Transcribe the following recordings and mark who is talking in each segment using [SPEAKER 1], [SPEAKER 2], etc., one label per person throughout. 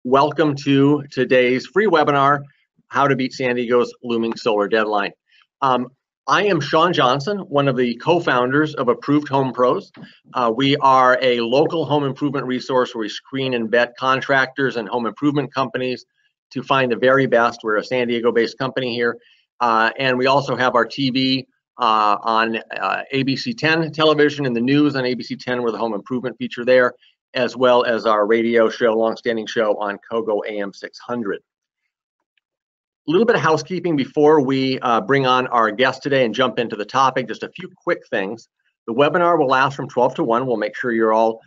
[SPEAKER 1] Welcome to today's free webinar, How to Beat San Diego's Looming Solar Deadline. I am Sean Johnson, one of the co-founders of Approved Home Pros. We are a local home improvement resource where we screen and vet contractors and home improvement companies to find the very best. We're a San Diego-based company here. And we also have our TV on ABC 10 television and the news on ABC 10 with a home improvement feature there, as well as our radio show, longstanding show on Kogo AM 600. A little bit of housekeeping before we bring on our guest today and jump into the topic. Just a few quick things. The webinar will last from 12 to 1. We'll make sure we're all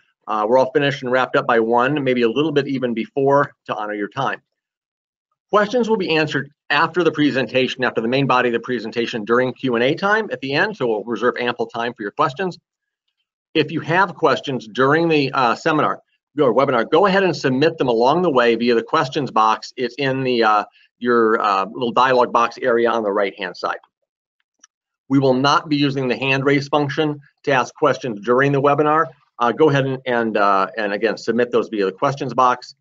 [SPEAKER 1] finished and wrapped up by 1, maybe a little bit even before, to honor your time. Questions will be answered after the presentation, after the main body of the presentation, during Q&A time at the end, so we'll reserve ample time for your questions. If you have questions during the webinar, go ahead and submit them along the way via the questions box. It's in the your little dialog box area on the right-hand side. We will not be using the hand raise function to ask questions during the webinar. Go ahead and again, submit those via the questions box.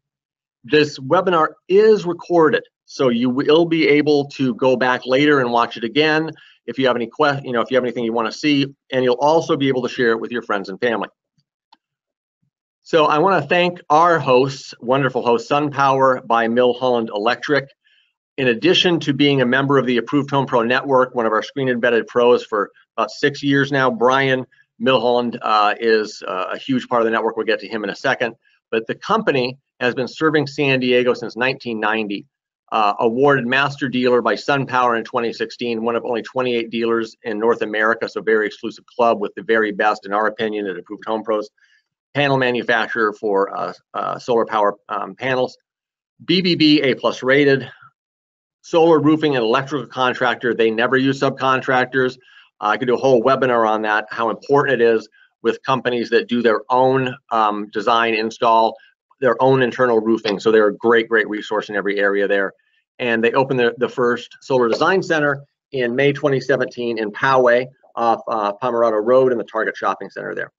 [SPEAKER 1] This webinar is recorded, so you will be able to go back later and watch it again if you have any questions, if you have anything you want to see, and you'll also be able to share it with your friends and family. So I want to thank our hosts, wonderful hosts, SunPower by Milholland Electric. In addition to being a member of the Approved Home Pro Network, one of our screen embedded pros for about 6 years now, Brian Milholland is a huge part of the network. We'll get to him in a second. But the company has been serving San Diego since 1990. Awarded Master Dealer by SunPower in 2016, one of only 28 dealers in North America, so very exclusive club with the very best, in our opinion, at Approved Home Pros. Panel manufacturer for solar power panels. BBB A+ rated. Solar roofing and electrical contractor. They never use subcontractors. I could do a whole webinar on that, how important it is with companies that do their own design, install their own internal roofing. So they're a great resource in every area there. And they opened the first solar design center in May 2017 in Poway off Pomerado Road in the Target Shopping Center there.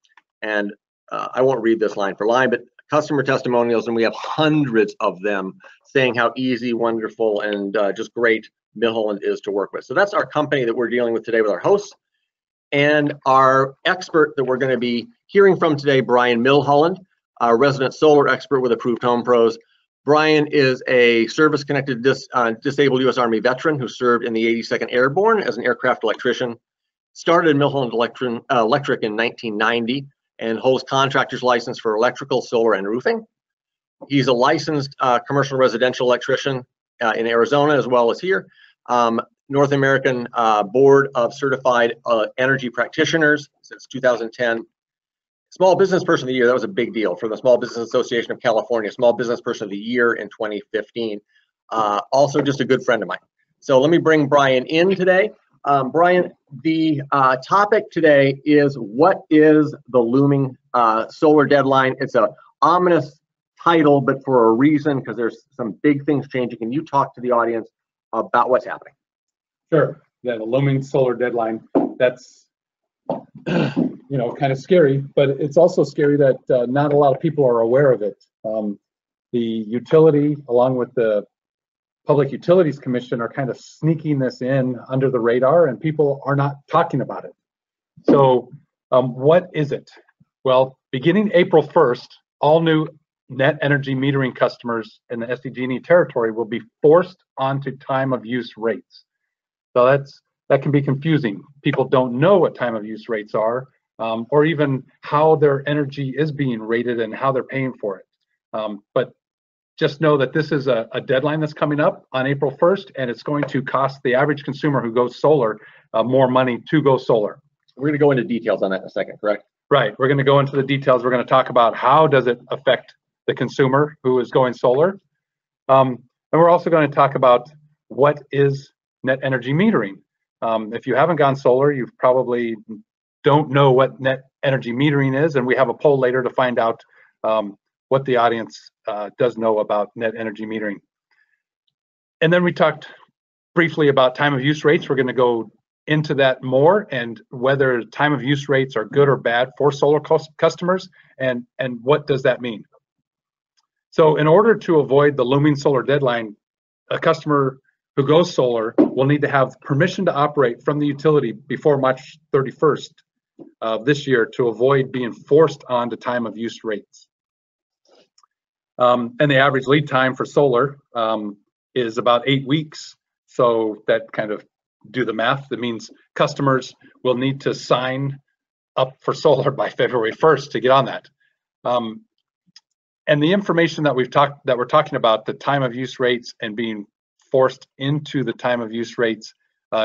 [SPEAKER 1] And I won't read this line for line, but customer testimonials, and we have hundreds of them saying how easy, wonderful, and just great Millholland is to work with. So that's our company that we're dealing with today with our hosts. And our expert that we're going to be hearing from today, Brian Milholland, our resident solar expert with Approved Home Pros. Brian is a service-connected disabled U.S. Army veteran who served in the 82nd Airborne as an aircraft electrician. Started Millholland Electric in 1990 and holds contractor's license for electrical, solar, and roofing. He's a licensed commercial residential electrician in Arizona as well as here. North American Board of Certified Energy Practitioners since 2010. Small Business Person of the Year, that was a big deal for the Small Business Association of California, Small Business Person of the Year in 2015. Also just a good friend of mine. So let me bring Brian in today. Brian, the topic today is, what is the looming solar deadline? It's an ominous title, but for a reason, because there's some big things changing. Can you talk to the audience about what's happening?
[SPEAKER 2] Sure. Yeah, the looming solar deadline. That's kind of scary, but it's also scary that not a lot of people are aware of it. The utility, along with the Public Utilities Commission, are kind of sneaking this in under the radar, and people are not talking about it. So what is it? Well, beginning April 1st, all new net energy metering customers in the sdg&e territory will be forced onto time of use rates. So that can be confusing. People don't know what time of use rates are, or even how their energy is being rated and how they're paying for it. But just know that this is a deadline that's coming up on April 1st, and it's going to cost the average consumer who goes solar more money to go solar.
[SPEAKER 1] We're going to go into details on that in a second, correct?
[SPEAKER 2] Right. We're going to go into the details. We're going to talk about how does it affect the consumer who is going solar. And we're also going to talk about what is net energy metering. If you haven't gone solar, you probably don't know what net energy metering is, and we have a poll later to find out what the audience does know about net energy metering. And then we talked briefly about time of use rates. We're going to go into that more, and whether time of use rates are good or bad for solar customers, and what does that mean. So in order to avoid the looming solar deadline, a customer who goes solar will need to have permission to operate from the utility before March 31st of this year to avoid being forced onto time of use rates. And the average lead time for solar is about 8 weeks. So that kind of do the math. That means customers will need to sign up for solar by February 1st to get on that. And the information that we're talking about, the time of use rates and being forced into the time of use rates,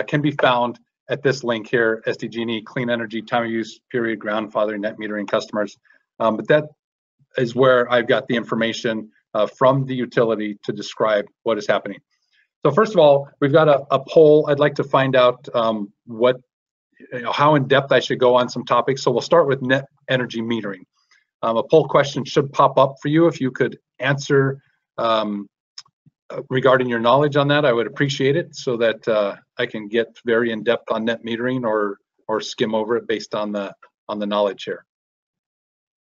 [SPEAKER 2] can be found at this link here, SDG&E, clean energy, time of use, period, grandfathering, net metering customers. But that is where I've got the information from the utility to describe what is happening. So first of all, we've got a poll. I'd like to find out how in depth I should go on some topics. So we'll start with net energy metering. A poll question should pop up for you. If you could answer regarding your knowledge on that, I would appreciate it, so that I can get very in depth on net metering or skim over it based on the knowledge here.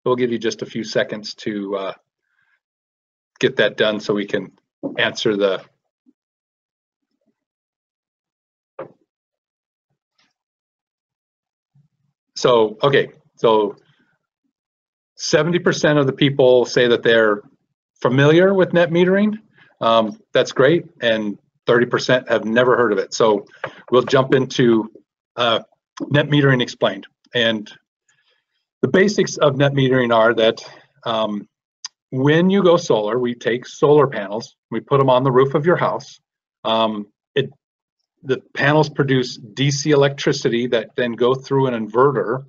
[SPEAKER 2] We'll give you just a few seconds to get that done so we can answer the. So, okay, so 70% of the people say that they're familiar with net metering. That's great, and 30% have never heard of it. So we'll jump into net metering explained. And the basics of net metering are that when you go solar, we take solar panels, we put them on the roof of your house. The panels produce DC electricity that then go through an inverter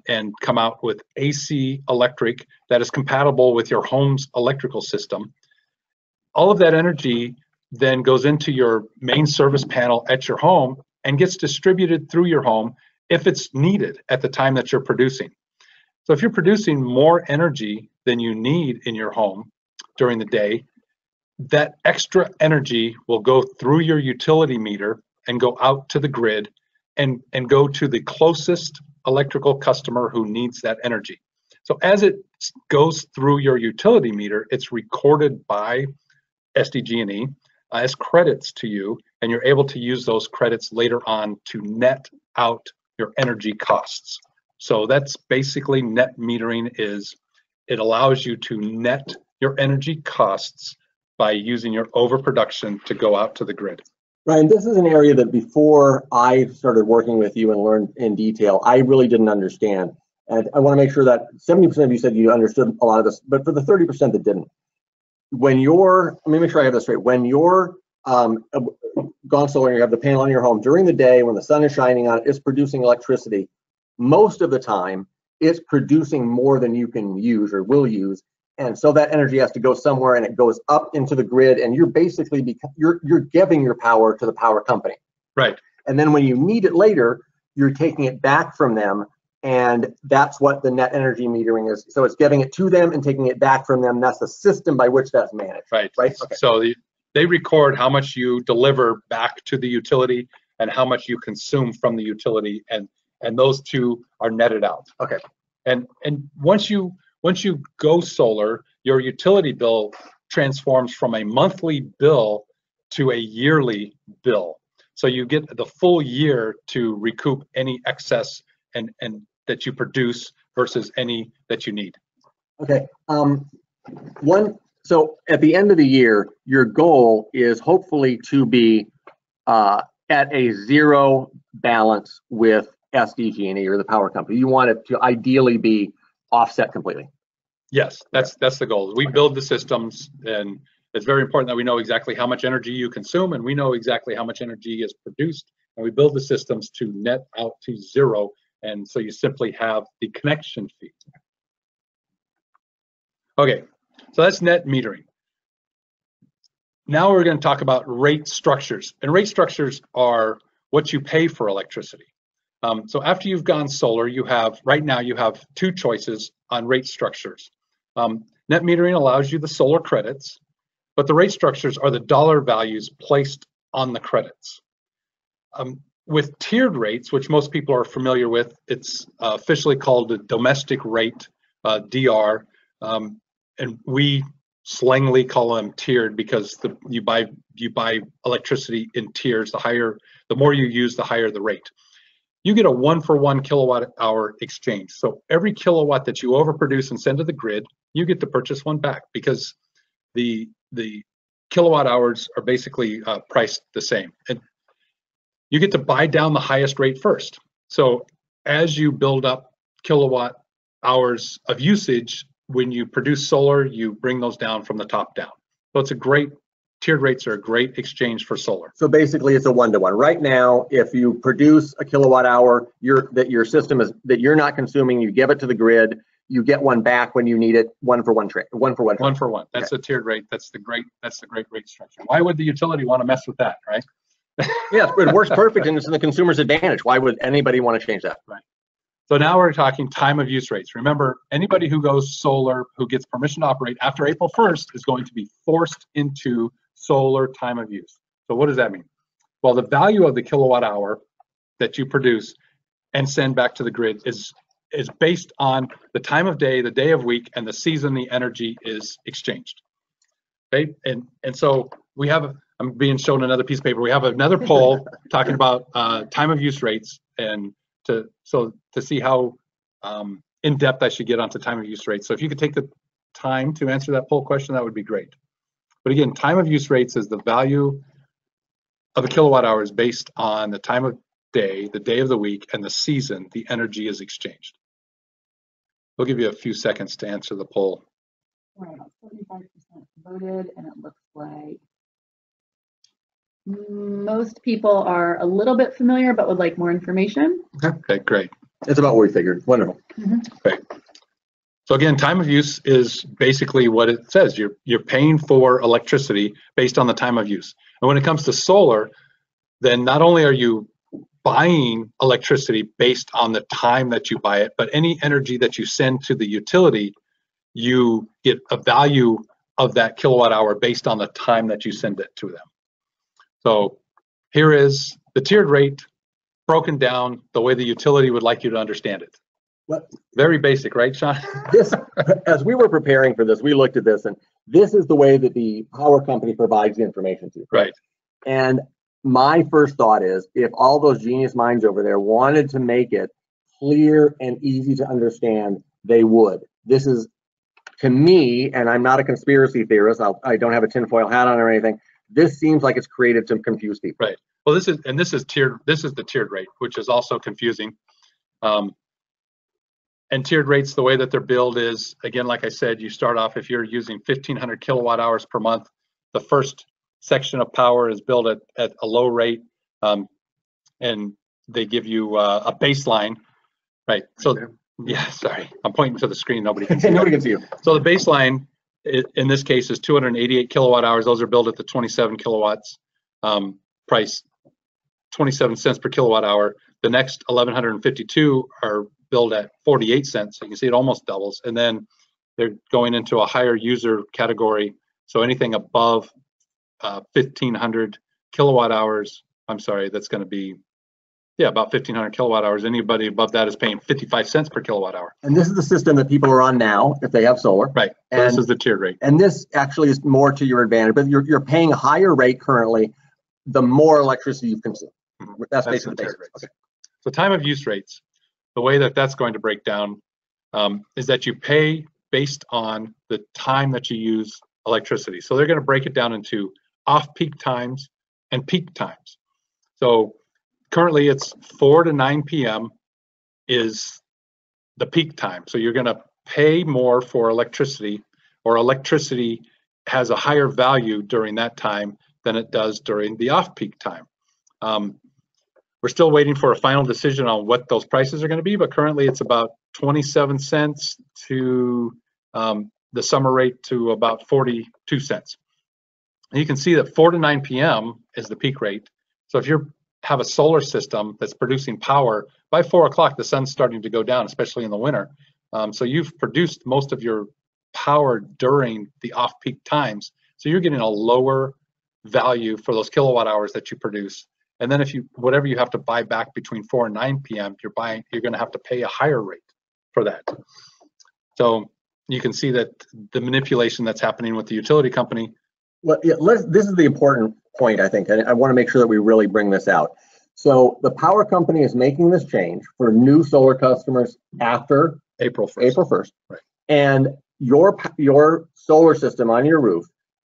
[SPEAKER 2] and come out with AC electric that is compatible with your home's electrical system. All of that energy then goes into your main service panel at your home and gets distributed through your home if it's needed at the time that you're producing. So if you're producing more energy than you need in your home during the day, that extra energy will go through your utility meter and go out to the grid and go to the closest electrical customer who needs that energy. So as it goes through your utility meter, it's recorded by SDG&E as credits to you, and you're able to use those credits later on to net out your energy costs. So that's basically net metering. It allows you to net your energy costs by using your overproduction to go out to the grid.
[SPEAKER 1] Ryan, this is an area that before I started working with you and learned in detail, I really didn't understand. And I want to make sure that 70% of you said you understood a lot of this, but for the 30% that didn't, when you're, let me make sure I have this straight, when you're gone solar and you have the panel on your home during the day when the sun is shining on it, it's producing electricity. Most of the time, it's producing more than you can use or will use. And so that energy has to go somewhere, and it goes up into the grid, and you're basically you're giving your power to the power company.
[SPEAKER 2] Right.
[SPEAKER 1] And then when you need it later, you're taking it back from them, and that's what the net energy metering is. So it's giving it to them and taking it back from them. That's the system by which that's managed.
[SPEAKER 2] Right.
[SPEAKER 1] Right. Okay.
[SPEAKER 2] So they record how much you deliver back to the utility and how much you consume from the utility, and those two are netted out.
[SPEAKER 1] Okay.
[SPEAKER 2] And once you go solar, your utility bill transforms from a monthly bill to a yearly bill. So you get the full year to recoup any excess and that you produce versus any that you need.
[SPEAKER 1] Okay. So at the end of the year, your goal is hopefully to be at a zero balance with SDG&E or the power company. You want it to ideally be offset completely.
[SPEAKER 2] Yes, that's the goal. We build the systems, and it's very important that we know exactly how much energy you consume, and we know exactly how much energy is produced, and we build the systems to net out to zero, and so you simply have the connection fee. Okay, so that's net metering. Now we're going to talk about rate structures, and rate structures are what you pay for electricity. So after you've gone solar, right now you have two choices on rate structures. Net metering allows you the solar credits, but the rate structures are the dollar values placed on the credits. With tiered rates, which most people are familiar with, it's officially called a domestic rate, DR, and we slangily call them tiered because you buy electricity in tiers. The more you use, the higher the rate. You get a 1-for-1 kilowatt hour exchange. So every kilowatt that you overproduce and send to the grid, you get to purchase one back because the kilowatt hours are basically priced the same. And you get to buy down the highest rate first. So as you build up kilowatt hours of usage, when you produce solar, you bring those down from the top down. So it's a great, tiered rates are a great exchange for solar.
[SPEAKER 1] So basically it's a 1-to-1. Right now, if you produce a kilowatt hour that your system is, that you're not consuming, you give it to the grid, you get one back when you need it, 1-for-1 trade, 1-for-1.
[SPEAKER 2] 1-for-1. That's the tiered rate. That's the great rate structure. Why would the utility want to mess with that, right?
[SPEAKER 1] Yeah, it works perfect and it's in the consumer's advantage. Why would anybody want to change that?
[SPEAKER 2] Right. So now we're talking time of use rates. Remember, anybody who goes solar, who gets permission to operate after April 1st is going to be forced into solar time of use. So what does that mean? Well, the value of the kilowatt hour that you produce and send back to the grid is based on the time of day, the day of week, and the season the energy is exchanged. Okay, and so we have, I'm being shown another piece of paper. We have another poll talking about time of use rates, and to see how in depth I should get onto time of use rates. So if you could take the time to answer that poll question, that would be great. But again, time of use rates is the value of a kilowatt hour is based on the time of day, the day of the week, and the season the energy is exchanged. We'll give you a few seconds to answer the poll.
[SPEAKER 3] Right, 75% voted, and it looks like most people are a little bit familiar but would like more information.
[SPEAKER 2] Okay, great.
[SPEAKER 1] It's about what we figured. Wonderful.
[SPEAKER 2] Okay. So again, time of use is basically what it says. You're paying for electricity based on the time of use. And when it comes to solar, then not only are you buying electricity based on the time that you buy it, but any energy that you send to the utility, you get a value of that kilowatt hour based on the time that you send it to them. So here is the tiered rate broken down the way the utility would like you to understand it.
[SPEAKER 1] What?
[SPEAKER 2] Very basic, right, Sean?
[SPEAKER 1] This, as we were preparing for this, we looked at this, and this is the way that the power company provides the information to you.
[SPEAKER 2] Right.
[SPEAKER 1] And my first thought is, if all those genius minds over there wanted to make it clear and easy to understand, they would. This is, to me, and I'm not a conspiracy theorist, I don't have a tinfoil hat on or anything, this seems like it's created to confuse people.
[SPEAKER 2] Right. Well, this is the tiered rate, which is also confusing. And tiered rates, the way that they're billed is, again, like I said, you start off, if you're using 1,500 kilowatt hours per month, the first section of power is billed at a low rate, and they give you a baseline, right? So, yeah, sorry, I'm pointing to the screen, nobody can see.
[SPEAKER 1] Nobody can see you.
[SPEAKER 2] So the baseline, in this case, is 288 kilowatt hours. Those are billed at the 27 kilowatts price, 27 cents per kilowatt hour. The next 1,152 are billed at 48 cents. So you can see it almost doubles. And then they're going into a higher user category. So anything above 1,500 kilowatt hours, I'm sorry, that's going to be, yeah, about 1,500 kilowatt hours. Anybody above that is paying 55 cents per kilowatt hour.
[SPEAKER 1] And this is the system that people are on now if they have solar.
[SPEAKER 2] Right. So this is the tiered rate.
[SPEAKER 1] And this actually is more to your advantage, but you're paying a higher rate currently the more electricity you consume. That's basically the tiered rates. Okay.
[SPEAKER 2] So time of use rates, the way that that's going to break down is that you pay based on the time that you use electricity. So they're going to break it down into off-peak times and peak times. So currently it's 4 to 9 p.m. is the peak time. So you're going to pay more for electricity, or electricity has a higher value during that time than it does during the off-peak time. We're still waiting for a final decision on what those prices are going to be, but currently it's about 27 cents to the summer rate to about 42 cents. And you can see that 4 to 9 p.m. is the peak rate. So if you have a solar system that's producing power, by 4 o'clock, the sun's starting to go down, especially in the winter. So you've produced most of your power during the off-peak times. So you're getting a lower value for those kilowatt hours that you produce. And then if you, whatever you have to buy back between 4 and 9 p.m., you're going to have to pay a higher rate for that. So you can see that the manipulation that's happening with the utility company.
[SPEAKER 1] Well, yeah, this is the important point, I think, and I want to make sure that we really bring this out. So the power company is making this change for new solar customers after
[SPEAKER 2] April 1st.
[SPEAKER 1] April 1st.
[SPEAKER 2] Right.
[SPEAKER 1] And your solar system on your roof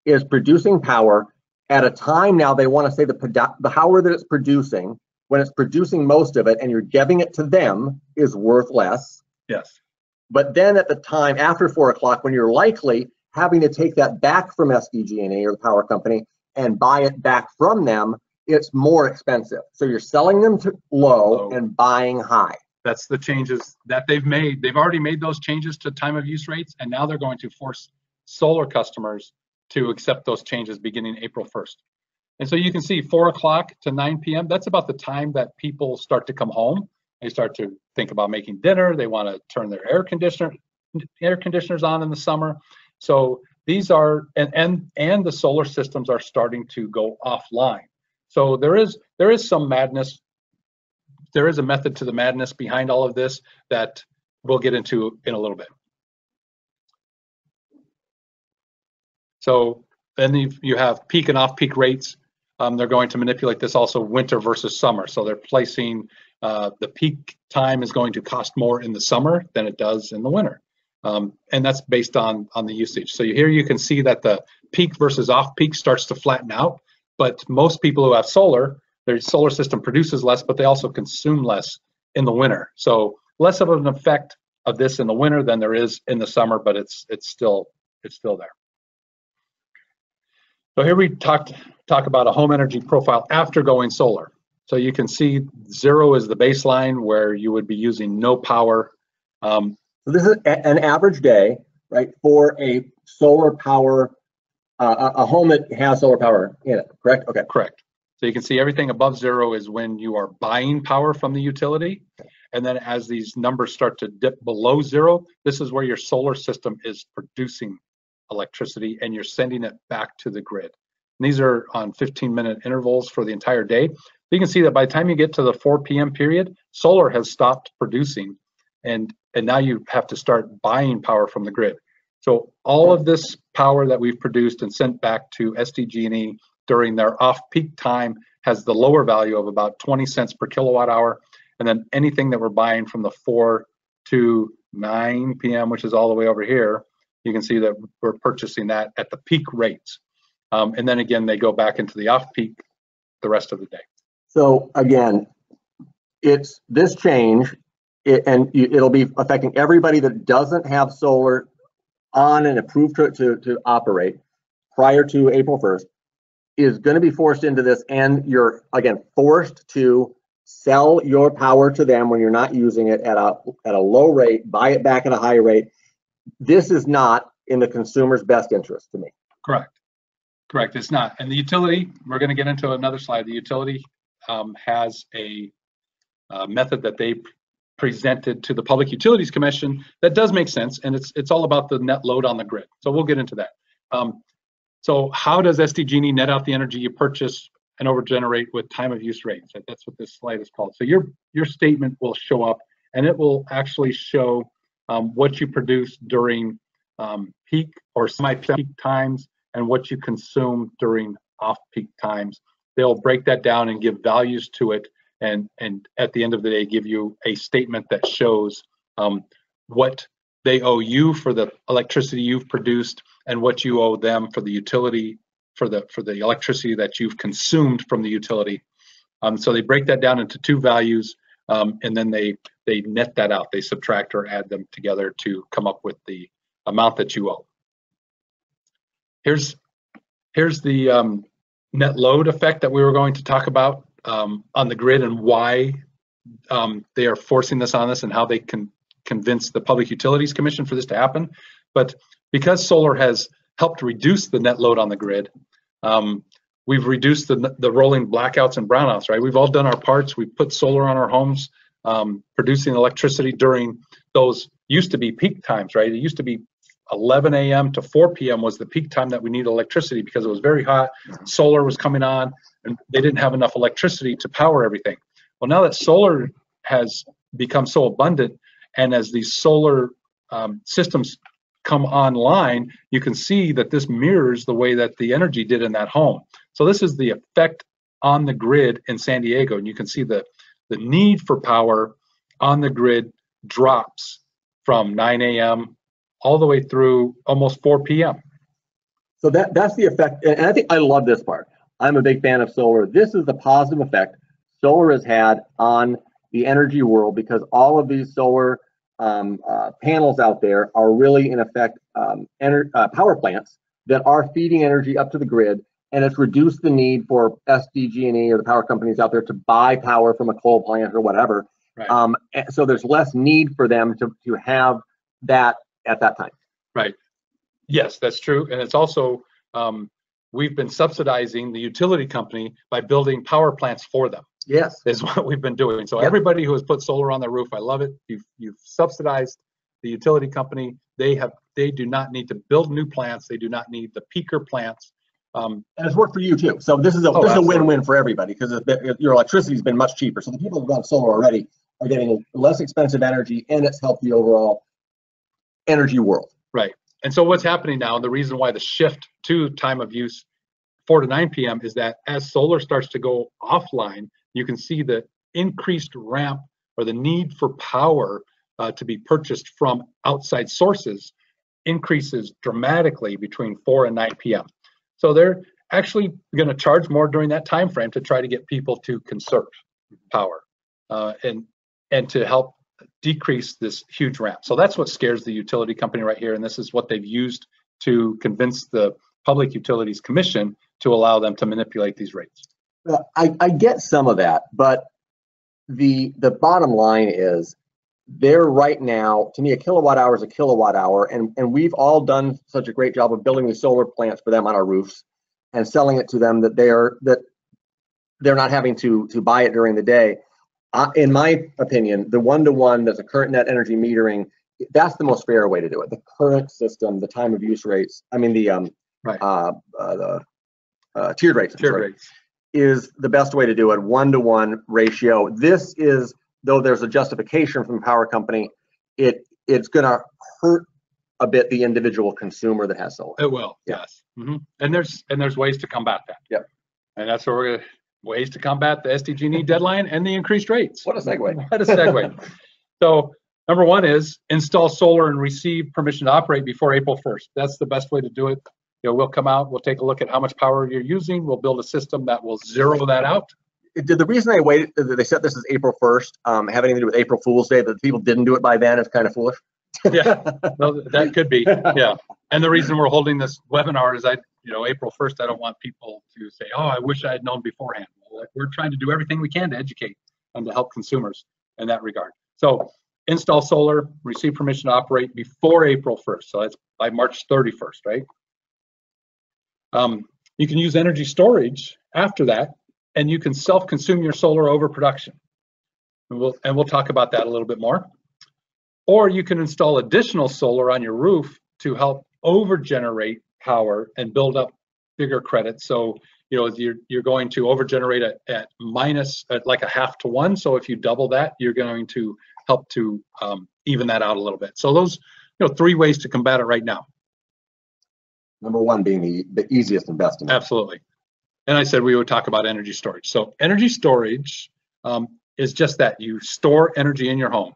[SPEAKER 1] is producing power at a time now they want to say the power that it's producing, when it's producing most of it and you're giving it to them, is worth less.
[SPEAKER 2] Yes.
[SPEAKER 1] But then at the time after 4 o'clock, when you're likely having to take that back from SDG&E or the power company and buy it back from them, it's more expensive. So you're selling them to low and buying high.
[SPEAKER 2] That's the changes that they've made. They've already made those changes to time of use rates, and now they're going to force solar customers to accept those changes beginning April 1st. And so you can see 4 o'clock to 9 p.m., that's about the time that people start to come home. They start to think about making dinner. They want to turn their air conditioners on in the summer. So these are, and the solar systems are starting to go offline. So there is some madness. There is a method to the madness behind all of this that we'll get into in a little bit. So then you have peak and off-peak rates. They're going to manipulate this also winter versus summer. So they're placing the peak time is going to cost more in the summer than it does in the winter. And that's based on the usage. So here you can see that the peak versus off-peak starts to flatten out. But most people who have solar, their solar system produces less, but they also consume less in the winter. So less of an effect of this in the winter than there is in the summer, but it's still there. So here we talk about a home energy profile after going solar. So you can see 0 is the baseline where you would be using no power.
[SPEAKER 1] So this is an average day, right, for a solar power, a home that has solar power in it, correct? Okay.
[SPEAKER 2] Correct. So you can see everything above 0 is when you are buying power from the utility. And then as these numbers start to dip below 0, this is where your solar system is producing electricity and you're sending it back to the grid. And these are on 15-minute intervals for the entire day. You can see that by the time you get to the 4 p.m. period, solar has stopped producing and now you have to start buying power from the grid. So all of this power that we've produced and sent back to SDG&E during their off-peak time has the lower value of about 20 cents per kilowatt hour. And then anything that we're buying from the 4 to 9 p.m., which is all the way over here, you can see that we're purchasing that at the peak rates. And then again, they go back into the off-peak the rest of the day.
[SPEAKER 1] So again, it's this change, it'll be affecting everybody that doesn't have solar on and approved to operate prior to April 1st is going to be forced into this, and you're again forced to sell your power to them when you're not using it at a low rate, buy it back at a high rate. This is not in the consumer's best interest to me.
[SPEAKER 2] Correct. Correct. It's not. And the utility, we're going to get into another slide. The utility has a method that they presented to the Public Utilities Commission that does make sense, and it's all about the net load on the grid. So we'll get into that. So how does SDG&E net out the energy you purchase and overgenerate with time of use rates? That's what this slide is called. So your statement will show up, and it will actually show what you produce during peak or semi-peak times and what you consume during off-peak times. They'll break that down and give values to it, and at the end of the day, give you a statement that shows what they owe you for the electricity you've produced and what you owe them for the utility, for the electricity that you've consumed from the utility. So they break that down into two values, and then they net that out. They subtract or add them together to come up with the amount that you owe. Here's the net load effect that we were going to talk about on the grid and why they are forcing this on us and how they can convince the Public Utilities Commission for this to happen. But because solar has helped reduce the net load on the grid, we've reduced the rolling blackouts and brownouts, right? We've all done our parts. We've put solar on our homes, producing electricity during those used to be peak times, right? It used to be 11 a.m. to 4 p.m. was the peak time that we need electricity because it was very hot. Solar was coming on, and they didn't have enough electricity to power everything. Well, now that solar has become so abundant, and as these solar systems come online, you can see that this mirrors the way that the energy did in that home. So this is the effect on the grid in San Diego, and you can see the need for power on the grid drops from 9 a.m. all the way through almost 4 p.m.
[SPEAKER 1] So that's the effect, and I think I love this part. I'm a big fan of solar. This is the positive effect solar has had on the energy world, because all of these solar panels out there are really, in effect, power plants that are feeding energy up to the grid, and it's reduced the need for SDG&E or the power companies out there to buy power from a coal plant or whatever.
[SPEAKER 2] Right.
[SPEAKER 1] So there's less need for them to have that at that time.
[SPEAKER 2] Right. Yes, that's true. And it's also, we've been subsidizing the utility company by building power plants for them.
[SPEAKER 1] Yes.
[SPEAKER 2] Is what we've been doing. So
[SPEAKER 1] Yep.
[SPEAKER 2] Everybody who has put solar on their roof, I love it. You've subsidized the utility company. They do not need to build new plants. They do not need the peaker plants.
[SPEAKER 1] And it's worked for you too. So this is a win-win for everybody, because your electricity has been much cheaper. So the people who've got solar already are getting less expensive energy, and it's helped the overall energy world.
[SPEAKER 2] Right. And so what's happening now, and the reason why the shift to time of use 4 to 9 p.m. is that as solar starts to go offline, you can see the increased ramp or the need for power to be purchased from outside sources increases dramatically between 4 and 9 p.m. So they're actually going to charge more during that time frame to try to get people to conserve power and to help decrease this huge ramp. So that's what scares the utility company right here, and this is what they've used to convince the Public Utilities Commission to allow them to manipulate these rates.
[SPEAKER 1] I get some of that, but the bottom line is, they're right now, to me, a kilowatt hour is a kilowatt hour, and we've all done such a great job of building these solar plants for them on our roofs and selling it to them that they're not having to buy it during the day. In my opinion, the one-to-one that's a current net energy metering, that's the most fair way to do it. The current system, the time of use rates, I mean the tiered rates, is the best way to do it. One-to-one ratio. This is, though there's a justification from the power company, it's going to hurt a bit the individual consumer that has solar.
[SPEAKER 2] It will, yes. Mm-hmm. And there's ways to combat that.
[SPEAKER 1] Yep.
[SPEAKER 2] And that's what we're going to, ways to combat the SDG&E deadline and the increased rates.
[SPEAKER 1] What a segue.
[SPEAKER 2] What a segue. So number one is install solar and receive permission to operate before April 1st. That's the best way to do it. We'll come out, we'll take a look at how much power you're using. We'll build a system that will zero that out.
[SPEAKER 1] The reason they set this as April 1st, having anything to do with April Fool's Day, that people didn't do it by then is kind of foolish.
[SPEAKER 2] Yeah, well, that could be. Yeah. And the reason we're holding this webinar is April 1st, I don't want people to say, oh, I wish I had known beforehand. We're trying to do everything we can to educate and to help consumers in that regard. So install solar, receive permission to operate before April 1st. So that's by March 31st, right? You can use energy storage after that, and you can self-consume your solar overproduction. And we'll talk about that a little bit more. Or you can install additional solar on your roof to help over-generate power and build up bigger credits. So you're going to over-generate at like a 0.5 to 1. So if you double that, you're going to help to even that out a little bit. So those 3 ways to combat it right now.
[SPEAKER 1] Number one being the easiest and best.
[SPEAKER 2] Absolutely. And I said we would talk about energy storage. So energy storage is just that. You store energy in your home.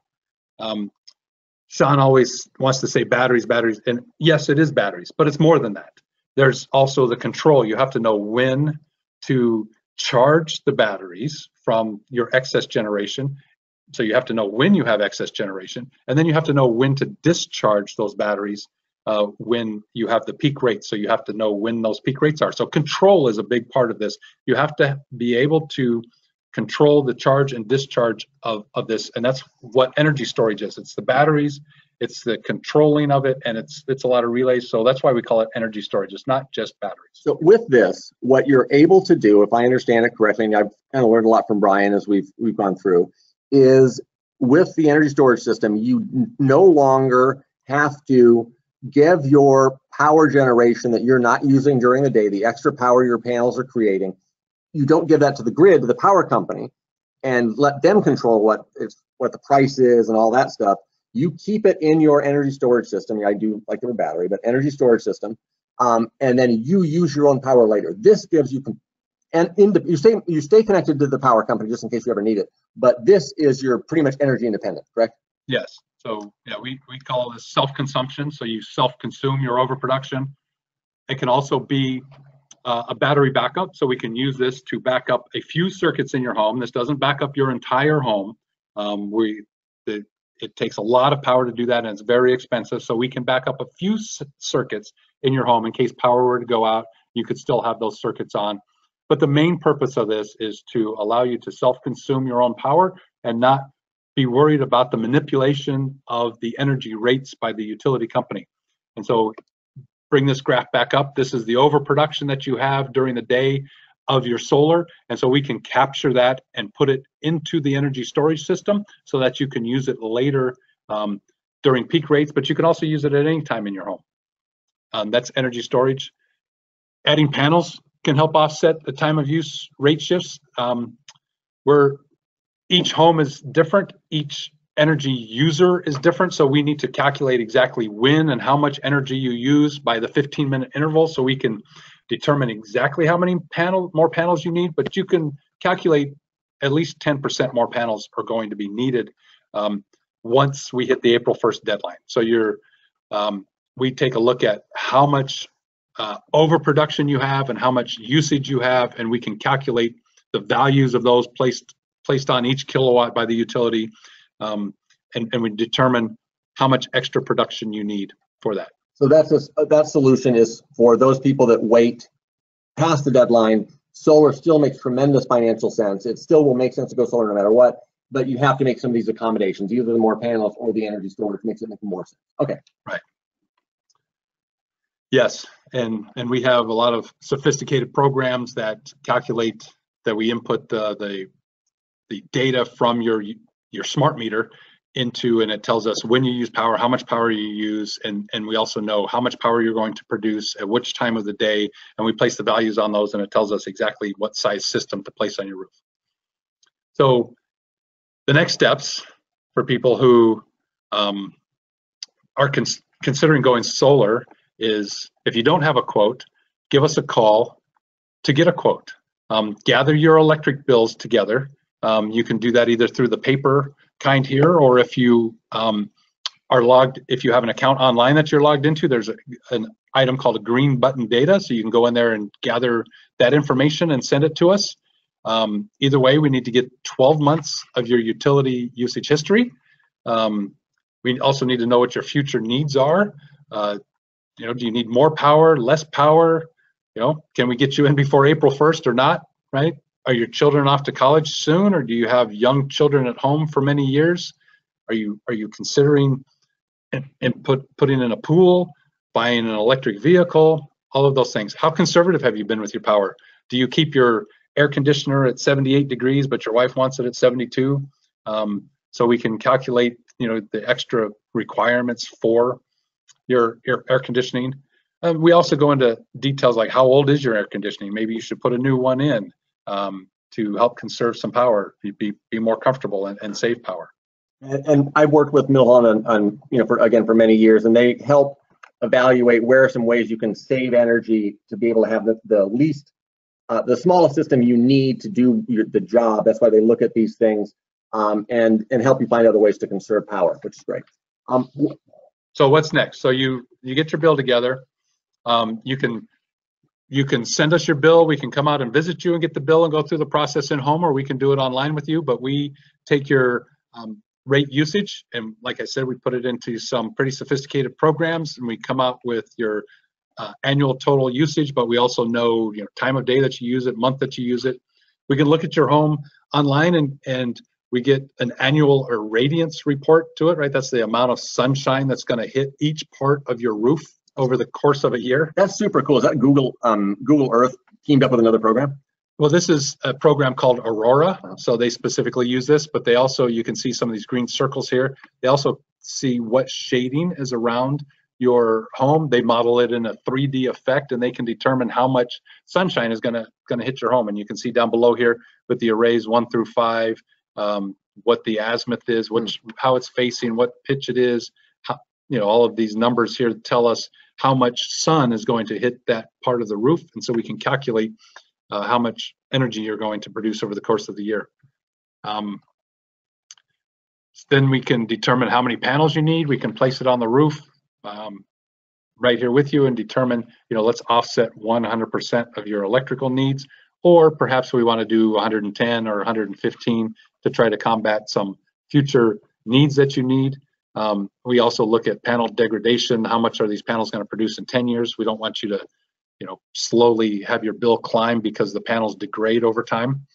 [SPEAKER 2] Sean always wants to say batteries, and yes, it is batteries, but it's more than that. There's also the control. You have to know when to charge the batteries from your excess generation. So you have to know when you have excess generation, and then you have to know when to discharge those batteries when you have the peak rates. So you have to know when those peak rates are. So control is a big part of this. You have to be able to control the charge and discharge of this, and that's what energy storage is. It's the batteries, it's the controlling of it, and it's a lot of relays. So that's why we call it energy storage. It's not just batteries.
[SPEAKER 1] So with this, what you're able to do, if I understand it correctly, and I've kind of learned a lot from Brian as we've gone through, is with the energy storage system, you no longer have to give your power generation that you're not using during the day, the extra power your panels are creating, you don't give that to the grid, to the power company, and let them control what the price is and all that stuff. You keep it in your energy storage system. I do like the battery, but energy storage system, and then you use your own power later. This gives you, and you stay connected to the power company just in case you ever need it. But this is your pretty much energy independent, correct?
[SPEAKER 2] Yes. So yeah, we call this self-consumption. So you self-consume your overproduction. It can also be a battery backup. So we can use this to back up a few circuits in your home. This doesn't back up your entire home. It takes a lot of power to do that, and it's very expensive. So we can back up a few circuits in your home in case power were to go out. You could still have those circuits on. But the main purpose of this is to allow you to self-consume your own power and not be worried about the manipulation of the energy rates by the utility company. And so bring this graph back up. This is the overproduction that you have during the day of your solar. And so we can capture that and put it into the energy storage system so that you can use it later during peak rates, but you can also use it at any time in your home. That's energy storage. Adding panels can help offset the time of use rate shifts. Where each home is different, each energy user is different, so we need to calculate exactly when and how much energy you use by the 15-minute interval, so we can determine exactly how many more panels you need, but you can calculate at least 10% more panels are going to be needed once we hit the April 1st deadline. So we take a look at how much overproduction you have and how much usage you have, and we can calculate the values of those placed on each kilowatt by the utility, and we determine how much extra production you need for that.
[SPEAKER 1] So that solution is for those people that wait past the deadline. Solar still makes tremendous financial sense. It still will make sense to go solar no matter what, but you have to make some of these accommodations, either the more panels or the energy storage makes it make more sense. Okay.
[SPEAKER 2] Right. Yes, and we have a lot of sophisticated programs that calculate, that we input the data from your smart meter into, and it tells us when you use power, how much power you use, and we also know how much power you're going to produce at which time of the day, and we place the values on those, and it tells us exactly what size system to place on your roof. So the next steps for people who are considering going solar is, if you don't have a quote, give us a call to get a quote. Gather your electric bills together. You can do that either through the paper kind here, or if you if you have an account online that you're logged into, there's an item called a green button data, so you can go in there and gather that information and send it to us. Either way, we need to get 12 months of your utility usage history. We also need to know what your future needs are. Do you need more power, less power? Can we get you in before April 1st or not, right? Are your children off to college soon, or do you have young children at home for many years? Are you considering putting in a pool, buying an electric vehicle, all of those things? How conservative have you been with your power? Do you keep your air conditioner at 78 degrees, but your wife wants it at 72? So we can calculate, the extra requirements for your air conditioning. We also go into details like, how old is your air conditioning? Maybe you should put a new one in to help conserve some power, be more comfortable and save power.
[SPEAKER 1] And I've worked with Millholland on for many years, and they help evaluate where are some ways you can save energy to be able to have the smallest system you need to do the job. That's why they look at these things and help you find other ways to conserve power, which is great.
[SPEAKER 2] So what's next? So you get your bill together. You can send us your bill. We can come out and visit you and get the bill and go through the process in home, or we can do it online with you. But we take your rate usage, and like I said, we put it into some pretty sophisticated programs, and we come out with your annual total usage. But we also know time of day that you use it, month that you use it. We can look at your home online, and we get an annual irradiance report to it, right? That's the amount of sunshine that's going to hit each part of your roof over the course of a year.
[SPEAKER 1] That's super cool. Is that Google Earth teamed up with another program?
[SPEAKER 2] Well, this is a program called Aurora. So they specifically use this, but they also, you can see some of these green circles here. They also see what shading is around your home. They model it in a 3D effect, and they can determine how much sunshine is gonna hit your home. And you can see down below here with the arrays 1 through 5, what the azimuth is, how it's facing, what pitch it is. How, all of these numbers here tell us how much sun is going to hit that part of the roof, and so we can calculate how much energy you're going to produce over the course of the year. Then we can determine how many panels you need. We can place it on the roof right here with you and determine, let's offset 100% of your electrical needs, or perhaps we want to do 110 or 115 to try to combat some future needs that you need. We also look at panel degradation. How much are these panels going to produce in 10 years? We don't want you to, slowly have your bill climb because the panels degrade over time.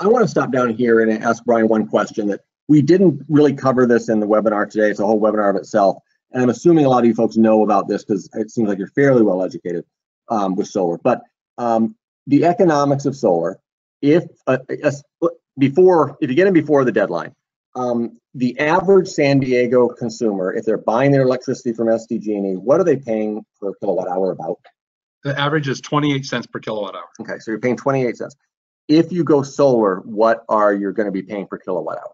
[SPEAKER 1] I want to stop down here and ask Brian one question that we didn't really cover this in the webinar today. It's a whole webinar of itself. And I'm assuming a lot of you folks know about this because it seems like you're fairly well educated with solar. But the economics of solar, if you get in before the deadline, the average San Diego consumer, if they're buying their electricity from SDG&E, what are they paying per kilowatt hour about?
[SPEAKER 2] The average is 28 cents per kilowatt hour.
[SPEAKER 1] Okay, so you're paying 28 cents. If you go solar, what are you going to be paying per kilowatt hour?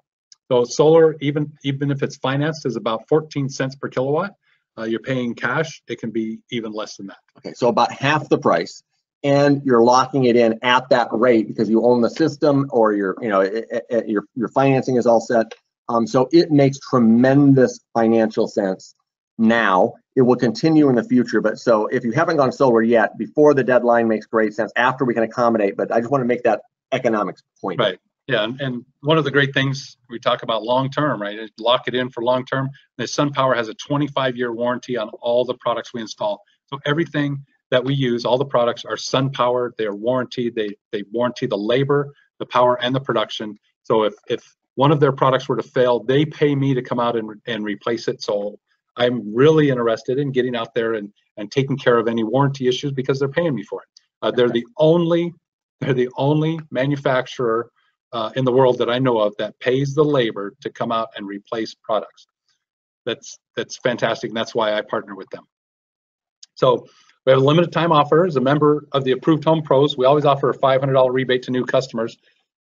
[SPEAKER 2] So solar, even if it's financed, is about 14 cents per kilowatt. You're paying cash, it can be even less than that.
[SPEAKER 1] Okay, so about half the price, and you're locking it in at that rate because you own the system, or your financing is all set. So it makes tremendous financial sense now. It will continue in the future, but so if you haven't gone solar yet, before the deadline makes great sense. After, we can accommodate, but I just want to make that economics point.
[SPEAKER 2] Right. Yeah, and one of the great things we talk about long term, right? Is lock it in for long term. The SunPower has a 25-year warranty on all the products we install. So everything that we use, all the products are SunPower. They are warranted. They warranty the labor, the power, and the production. So if one of their products were to fail, they pay me to come out and replace it. So I'm really interested in getting out there and taking care of any warranty issues because they're paying me for it. They're the only manufacturer in the world that I know of that pays the labor to come out and replace products. That's fantastic, and that's why I partner with them. So we have a limited time offer. As a member of the Approved Home Pros, we always offer a $500 rebate to new customers.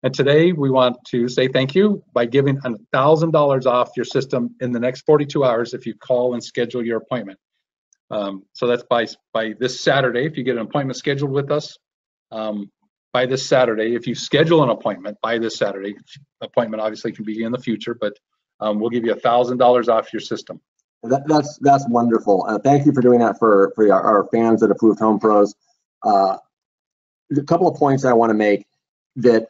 [SPEAKER 2] And today we want to say thank you by giving $1,000 off your system in the next 42 hours if you call and schedule your appointment. So that's by this Saturday. If you get an appointment scheduled with us, by this Saturday, if you schedule an appointment by this Saturday, appointment obviously can be in the future, but we'll give you $1,000 off your system.
[SPEAKER 1] That's wonderful. Thank you for doing that for our fans at Approved Home Pros. A couple of points I want to make that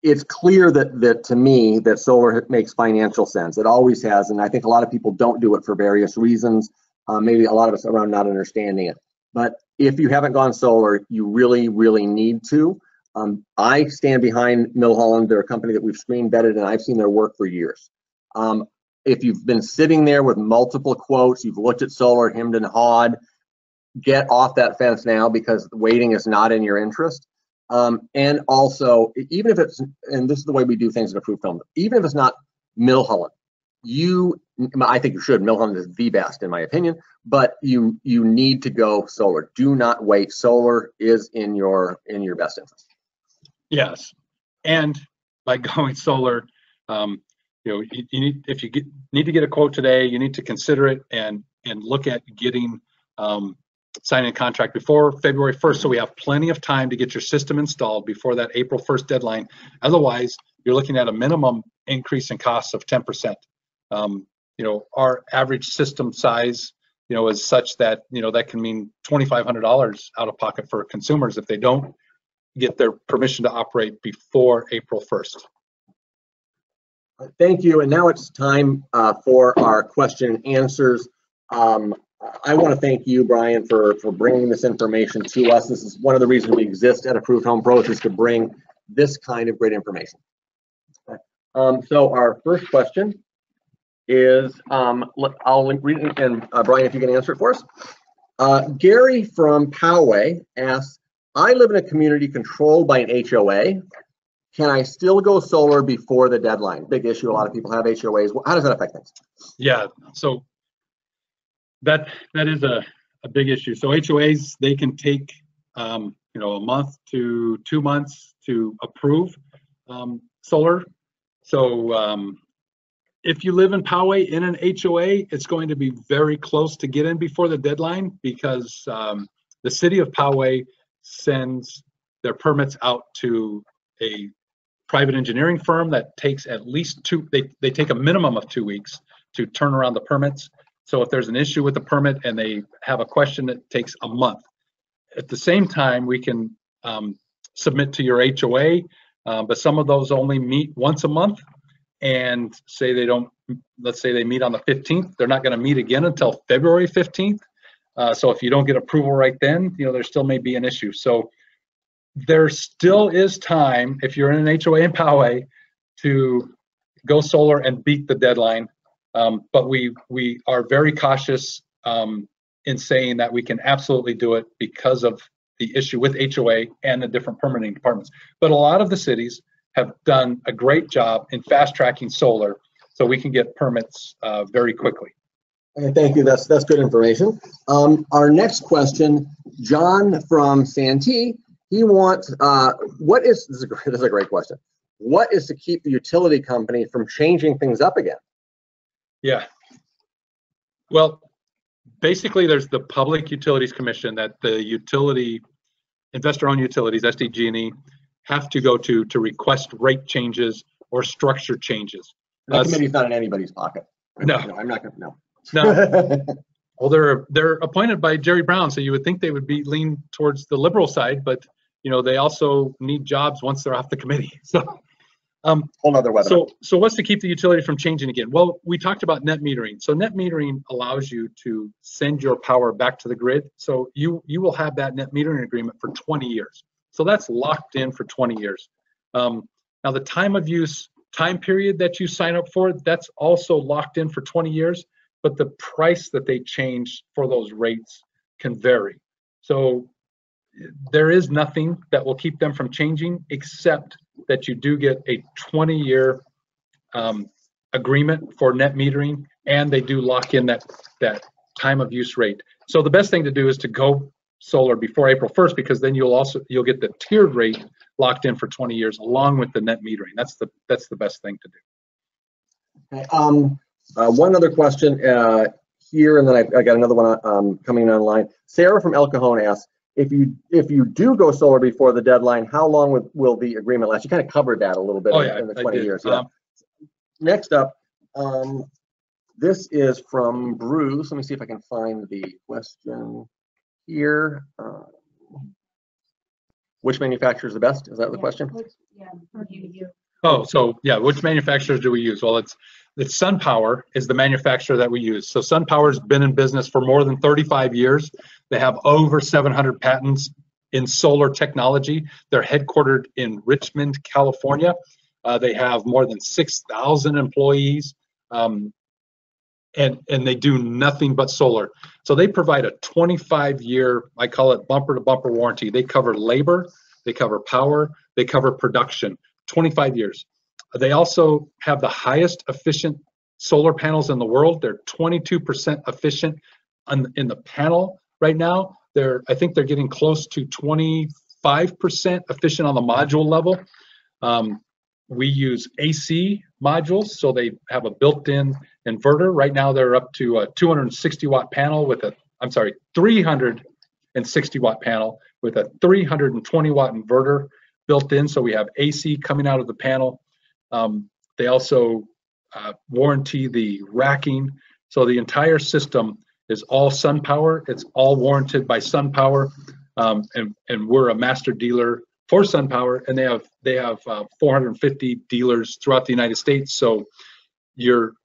[SPEAKER 1] it's clear that to me that solar makes financial sense. It always has, and I think a lot of people don't do it for various reasons. Maybe a lot of us around not understanding it. But if you haven't gone solar, you really, really need to. I stand behind Millholland. They're a company that we've screen vetted, and I've seen their work for years. If you've been sitting there with multiple quotes, you've looked at solar, hemmed and hawed, get off that fence now because waiting is not in your interest. And also, even if it's, and this is the way we do things in Approved Home, even if it's not Millholland, I think you should. Millholland is the best in my opinion, but you need to go solar. Do not wait. Solar is in your best interest.
[SPEAKER 2] Yes, and by going solar, you need, if you need to get a quote today, you need to consider it and look at getting signing a contract before February 1st, so we have plenty of time to get your system installed before that April 1st deadline. Otherwise, you're looking at a minimum increase in costs of 10%. Our average system size, is such that, that can mean $2,500 out of pocket for consumers if they don't get their permission to operate before April 1st.
[SPEAKER 1] Thank you. And now it's time for our question and answers. I want to thank you, Brian, for bringing this information to us. This is one of the reasons we exist at Approved Home Pros, is to bring this kind of great information. So our first question is, I'll read it, and Brian, if you can answer it for us. Gary from Poway asks, I live in a community controlled by an HOA. Can I still go solar before the deadline? Big issue. A lot of people have HOAs. How does that affect things?
[SPEAKER 2] Yeah, so that is a big issue. So HOAs, they can take a month to 2 months to approve solar. So if you live in Poway in an HOA, it's going to be very close to get in before the deadline because the city of Poway sends their permits out to a private engineering firm that takes at least they take a minimum of 2 weeks to turn around the permits. So if there's an issue with the permit and they have a question, it takes a month. At the same time, we can submit to your HOA, but some of those only meet once a month. And say they don't, let's say they meet on the 15th, they're not going to meet again until February 15th. So if you don't get approval right then, there still may be an issue. So there still is time, if you're in an HOA in Poway, to go solar and beat the deadline. But we are very cautious in saying that we can absolutely do it because of the issue with HOA and the different permitting departments. But a lot of the cities have done a great job in fast tracking solar so we can get permits very quickly.
[SPEAKER 1] Okay, thank you. That's good information. Our next question, John from Santee, he wants, this is a great question. What is to keep the utility company from changing things up again?
[SPEAKER 2] Yeah. Well, basically there's the Public Utilities Commission that the investor-owned utilities, SDG&E, have to go to request rate changes or structure changes.
[SPEAKER 1] That committee's not in anybody's pocket.
[SPEAKER 2] No,
[SPEAKER 1] I'm not going to.
[SPEAKER 2] No. Well, they're appointed by Jerry Brown, so you would think they would be lean towards the liberal side, but they also need jobs once they're off the committee. So,
[SPEAKER 1] whole other webinar.
[SPEAKER 2] So what's to keep the utility from changing again? Well, we talked about net metering. So net metering allows you to send your power back to the grid. So you will have that net metering agreement for 20 years. So that's locked in for 20 years. Now the time of use time period that you sign up for, that's also locked in for 20 years, but the price that they change for those rates can vary. So there is nothing that will keep them from changing except that you do get a 20-year agreement for net metering, and they do lock in that time of use rate. So the best thing to do is to go solar before April 1st, because then you'll get the tiered rate locked in for 20 years along with the net metering. That's the best thing to do.
[SPEAKER 1] Okay. One other question here, and then I got another one coming online. Sarah from El Cajon asks, if you do go solar before the deadline, how long will the agreement last? You kind of covered that a little bit in the 20 years. Yeah. Next up, this is from Bruce. Let me see if I can find the question here. Which manufacturer is the best? Is that the question?
[SPEAKER 2] Oh, so yeah, which manufacturers do we use? Well, it's SunPower is the manufacturer that we use. So SunPower's been in business for more than 35 years. They have over 700 patents in solar technology. They're headquartered in Richmond, California. They have more than 6,000 employees, and they do nothing but solar. So they provide a 25-year, I call it bumper-to-bumper warranty. They cover labor, they cover power, they cover production, 25 years. They also have the highest efficient solar panels in the world. They're 22% efficient in the panel right now. I think they're getting close to 25% efficient on the module level. We use AC modules, so they have a built-in inverter. Right now, they're up to a 260-watt panel with 360-watt panel with a 320-watt inverter built in. So we have AC coming out of the panel. They also warranty the racking. So the entire system is all SunPower. It's all warranted by SunPower, and we're a master dealer for SunPower, and they have 450 dealers throughout the United States. So you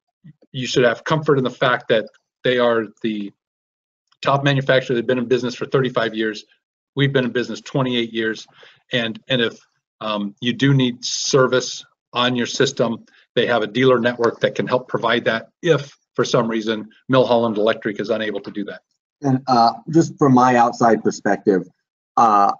[SPEAKER 2] should have comfort in the fact that they are the top manufacturer. They've been in business for 35 years. We've been in business 28 years, and if you do need service on your system, they have a dealer network that can help provide that if for some reason Millholland Electric is unable to do that.
[SPEAKER 1] And just from my outside perspective, I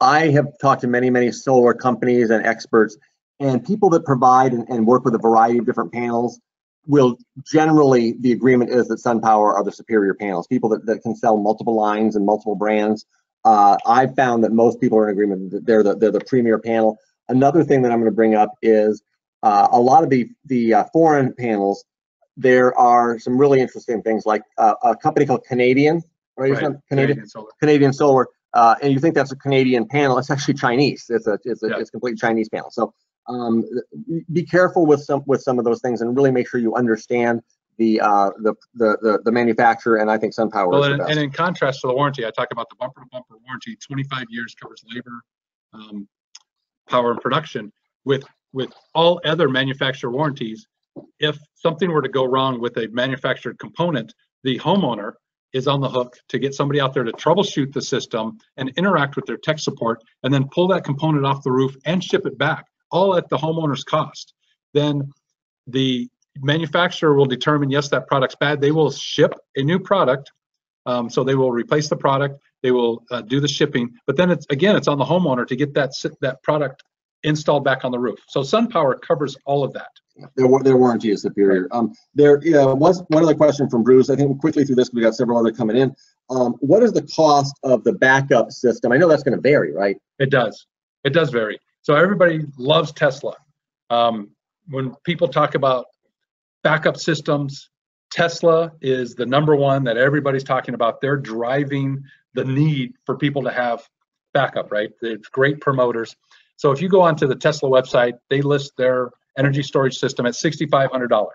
[SPEAKER 1] have talked to many solar companies and experts, and people that provide and work with a variety of different panels will generally, the agreement is that SunPower are the superior panels. People that can sell multiple lines and multiple brands. I've found that most people are in agreement that they're the premier panel. Another thing that I'm going to bring up is a lot of the foreign panels, there are some really interesting things like a company called Canadian, right?
[SPEAKER 2] Right. Solar.
[SPEAKER 1] Canadian Solar, and you think that's a Canadian panel? It's actually Chinese. It's a completely Chinese panel. So be careful with some of those things, and really make sure you understand the manufacturer. And I think SunPower is the best.
[SPEAKER 2] And in contrast to the warranty, I talk about the bumper-to-bumper warranty. 25 years covers labor, power, and production. With all other manufacturer warranties, if something were to go wrong with a manufactured component, the homeowner is on the hook to get somebody out there to troubleshoot the system and interact with their tech support, and then pull that component off the roof and ship it back, all at the homeowner's cost. Then the manufacturer will determine, yes, that product's bad. They will ship a new product. So they will replace the product. They will do the shipping. But then it's on the homeowner to get that product installed back on the roof. So SunPower covers all of that.
[SPEAKER 1] Their warranty is superior. There was one other question from Bruce. I think we'll quickly through this. We got several other coming in. What is the cost of the backup system? I know that's going to vary, right?
[SPEAKER 2] It does. It does vary. So everybody loves Tesla. When people talk about backup systems, Tesla is the number one that everybody's talking about. They're driving the need for people to have backup, right? It's great promoters. So if you go onto the Tesla website, they list their energy storage system at $6,500.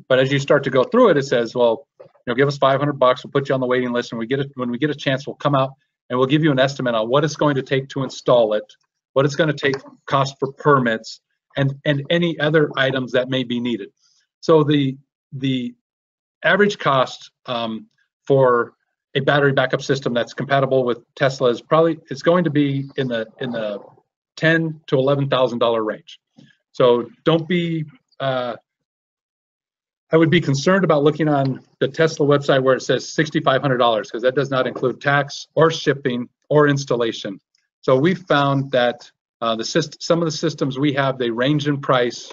[SPEAKER 2] But as you start to go through it, it says, well, give us $500, we'll put you on the waiting list, and when we get a chance, we'll come out and we'll give you an estimate on what it's going to take to install it, what it's going to take, cost for permits, and any other items that may be needed. So the average cost for a battery backup system that's compatible with Tesla is it's going to be in the $10,000 to $11,000 range. So don't be, I would be concerned about looking on the Tesla website where it says $6,500, because that does not include tax or shipping or installation. So we've found that some of the systems we have, they range in price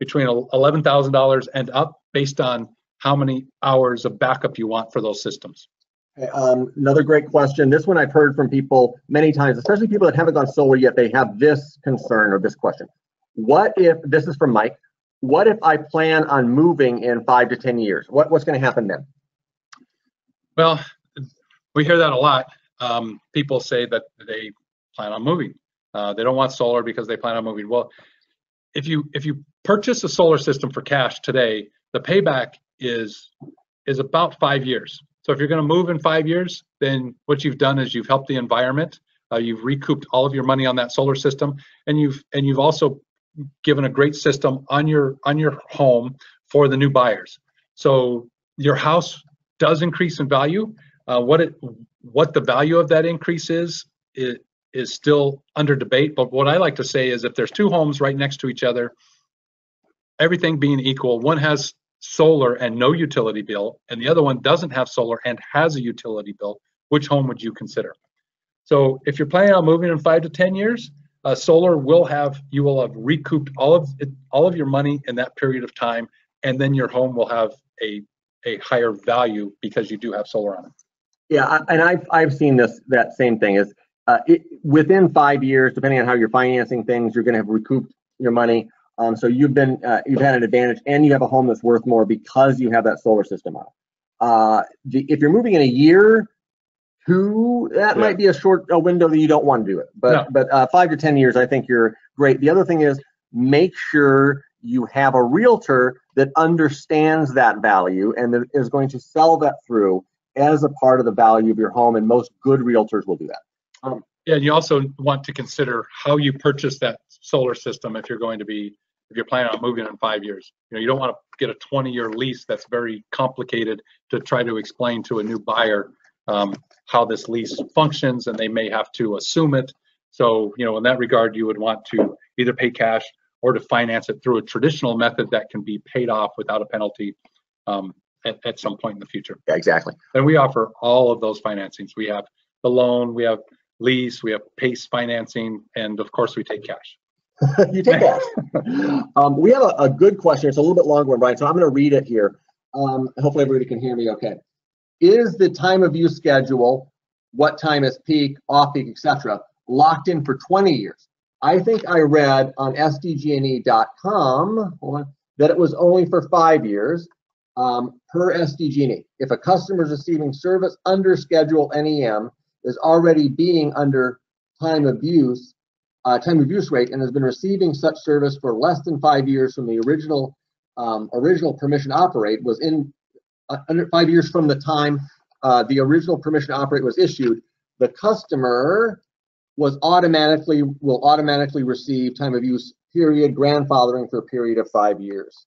[SPEAKER 2] between $11,000 and up, based on how many hours of backup you want for those systems.
[SPEAKER 1] Another great question. This one I've heard from people many times, especially people that haven't gone solar yet. They have this concern or this question. What if, this is from Mike, what if I plan on moving in 5 to 10 years? What's going to happen then?
[SPEAKER 2] Well, we hear that a lot. People say that they plan on moving. They don't want solar because they plan on moving. Well, if you purchase a solar system for cash today, the payback is about 5 years. So if you're going to move in 5 years, then what you've done is you've helped the environment. You've recouped all of your money on that solar system, and you've also given a great system on your home for the new buyers. So your house does increase in value. What the value of that increase is still under debate. But what I like to say is, if there's two homes right next to each other, everything being equal, one has solar and no utility bill, and the other one doesn't have solar and has a utility bill, which home would you consider? So if you're planning on moving in 5 to 10 years, solar you will have recouped all of your money in that period of time, and then your home will have a higher value because you do have solar on it.
[SPEAKER 1] Yeah, and I've seen that same thing is within 5 years, depending on how you're financing things, you're going to have recouped your money. So you've had an advantage, and you have a home that's worth more because you have that solar system on. If you're moving in a year, that might be a window that you don't want to do it. But 5 to 10 years, I think you're great. The other thing is, make sure you have a realtor that understands that value and that is going to sell that through as a part of the value of your home. And most good realtors will do that.
[SPEAKER 2] Yeah, and you also want to consider how you purchase that solar system if you're planning on moving in 5 years. You don't want to get a 20-year lease that's very complicated to try to explain to a new buyer how this lease functions, and they may have to assume it. So, in that regard, you would want to either pay cash or to finance it through a traditional method that can be paid off without a penalty at some point in the future.
[SPEAKER 1] Yeah, exactly.
[SPEAKER 2] And we offer all of those financings. We have the loan, we have lease, we have PACE financing, and of course we take cash.
[SPEAKER 1] You take cash. We have a good question. It's a little bit longer one, Brian, so I'm going to read it here. Hopefully everybody can hear me okay. Is the time of use schedule, what time is peak, off peak, etc., locked in for 20 years? I think I read on sdg&e.com that it was only for 5 years per SDG&E. If a customer is receiving service under schedule NEM, is already being under time of use rate, and has been receiving such service for less than 5 years from the original permission to operate, was in under 5 years from the time the original permission to operate was issued, the customer will automatically receive time of use period grandfathering for a period of 5 years,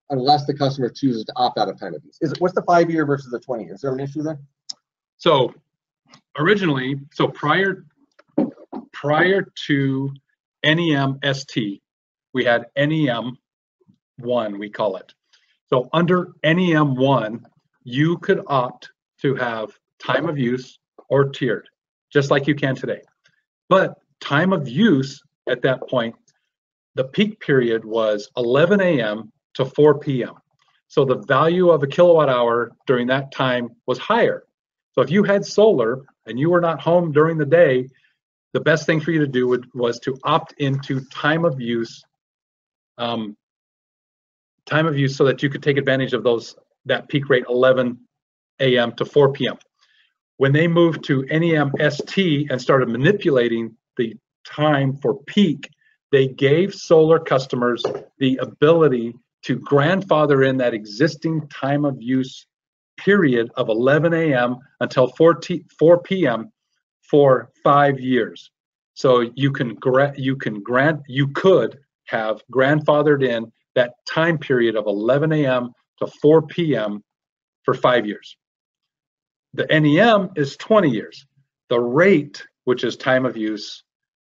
[SPEAKER 1] unless the customer chooses to opt out of time of use. What's the 5 year versus the 20 years? Is there an issue there?
[SPEAKER 2] So originally, prior to NEM ST, we had NEM 1, we call it. So under NEM 1, you could opt to have time of use or tiered, just like you can today. But time of use at that point, the peak period was 11 a.m. to 4 p.m. So the value of a kilowatt hour during that time was higher. So if you had solar and you were not home during the day, the best thing for you to do was to opt into time of use so that you could take advantage of that peak rate 11 a.m. to 4 p.m. When they moved to NEM ST and started manipulating the time for peak, they gave solar customers the ability to grandfather in that existing time of use period of 11 a.m. until 4 p.m. for 5 years. So you could have grandfathered in that time period of 11 a.m. to 4 p.m. for 5 years. The NEM is 20 years. The rate, which is time of use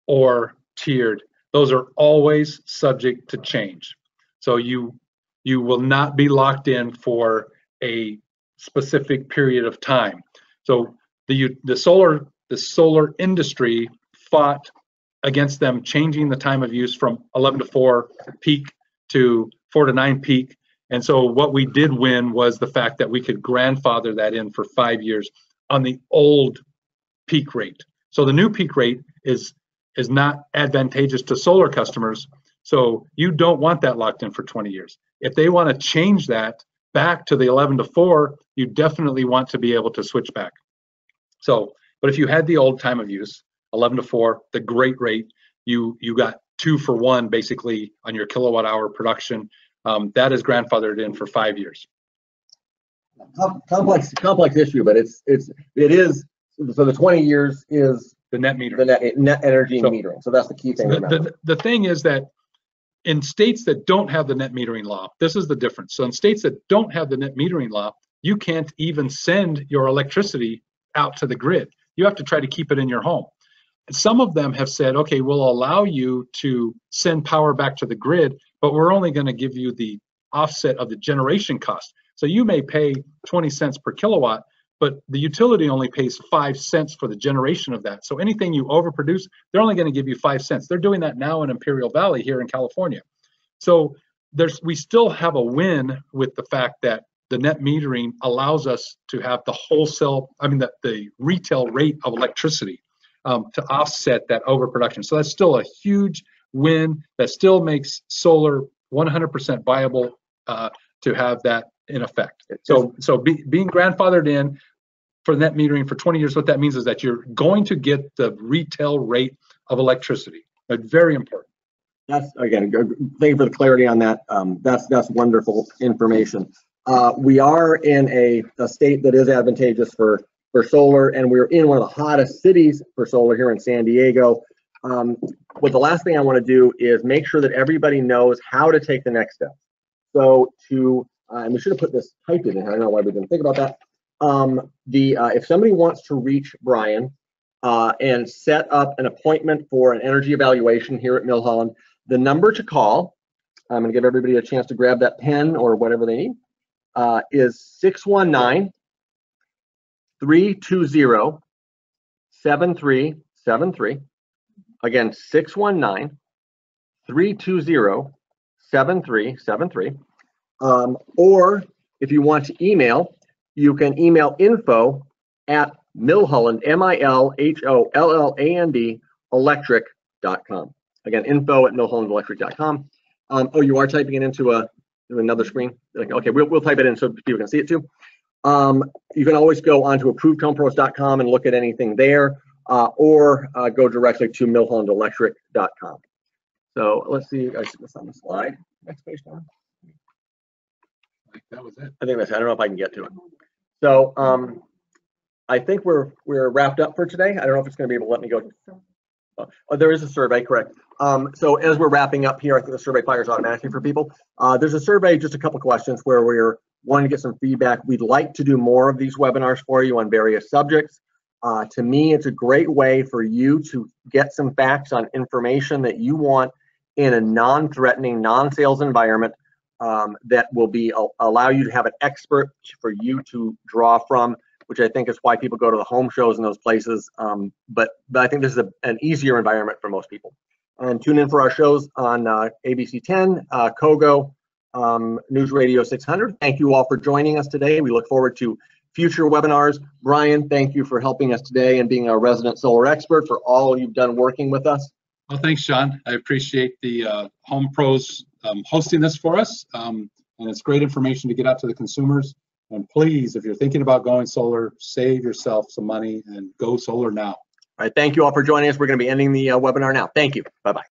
[SPEAKER 2] or tiered, those are always subject to change. So you will not be locked in for a specific period of time. So the solar industry fought against them changing the time of use from 11 to 4 peak to 4 to 9 peak. And so what we did win was the fact that we could grandfather that in for 5 years on the old peak rate. So the new peak rate is not advantageous to solar customers. So you don't want that locked in for 20 years. If they want to change that back to the 11 to 4, you definitely want to be able to switch back. So, but if you had the old time of use, 11 to 4, the great rate, you got 2 for 1 basically on your kilowatt hour production. That is grandfathered in for 5 years.
[SPEAKER 1] Complex issue, but it is. So the 20 years is
[SPEAKER 2] the net metering,
[SPEAKER 1] the net energy metering. So that's the key thing.
[SPEAKER 2] The thing is that in states that don't have the net metering law, this is the difference. So in states that don't have the net metering law, you can't even send your electricity out to the grid. You have to try to keep it in your home. And some of them have said, okay, we'll allow you to send power back to the grid, but we're only going to give you the offset of the generation cost. So you may pay 20 cents per kilowatt, but the utility only pays 5 cents for the generation of that. So anything you overproduce, they're only going to give you 5 cents. They're doing that now in Imperial Valley here in California. So we still have a win with the fact that the net metering allows us to have the retail rate of electricity to offset that overproduction. So that's still a huge win. That still makes solar 100% viable to have that in effect. So being grandfathered in for net metering for 20 years, what that means is that you're going to get the retail rate of electricity. That's very important.
[SPEAKER 1] That's, again, thank you for the clarity on that. That's wonderful information. We are in a state that is advantageous for solar, and we're in one of the hottest cities for solar here in San Diego. But the last thing I want to do is make sure that everybody knows how to take the next step. So and we should have put this typed in. I don't know why we didn't think about that. If somebody wants to reach Brian and set up an appointment for an energy evaluation here at Millholland, the number to call, I'm going to give everybody a chance to grab that pen or whatever they need, is 619-320-7373. Again, 619-320-7373. Or if you want to email, you can email info@Millholland, Millholland, electric.com. info@millhollandelectric.com. Again, info@millhollandelectric.com. Oh, you are typing it into another screen? Okay, we'll type it in so people can see it too. You can always go onto approvedhomepros.com and look at anything there, or go directly to millhollandelectric.com. So let's see, I see this on the slide. Next page down.
[SPEAKER 2] That was it.
[SPEAKER 1] I think that's, I don't know if I can get to it. So I think we're wrapped up for today. I don't know if it's going to be able to let me go. Oh, there is a survey, correct. So as we're wrapping up here, I think the survey fires automatically for people. There's a survey, just a couple questions where we're wanting to get some feedback. We'd like to do more of these webinars for you on various subjects. To me, it's a great way for you to get some facts on information that you want in a non-threatening, non-sales environment that will allow you to have an expert for you to draw from, which I think is why people go to the home shows and those places. But I think this is an easier environment for most people. And tune in for our shows on ABC 10, Kogo, News Radio 600. Thank you all for joining us today. We look forward to future webinars. Brian, thank you for helping us today and being our resident solar expert for all you've done working with us.
[SPEAKER 2] Well, thanks, Sean. I appreciate the Home Pros hosting this for us. And it's great information to get out to the consumers. And please, if you're thinking about going solar, save yourself some money and go solar now.
[SPEAKER 1] All right, thank you all for joining us. We're going to be ending the webinar now. Thank you. Bye-bye.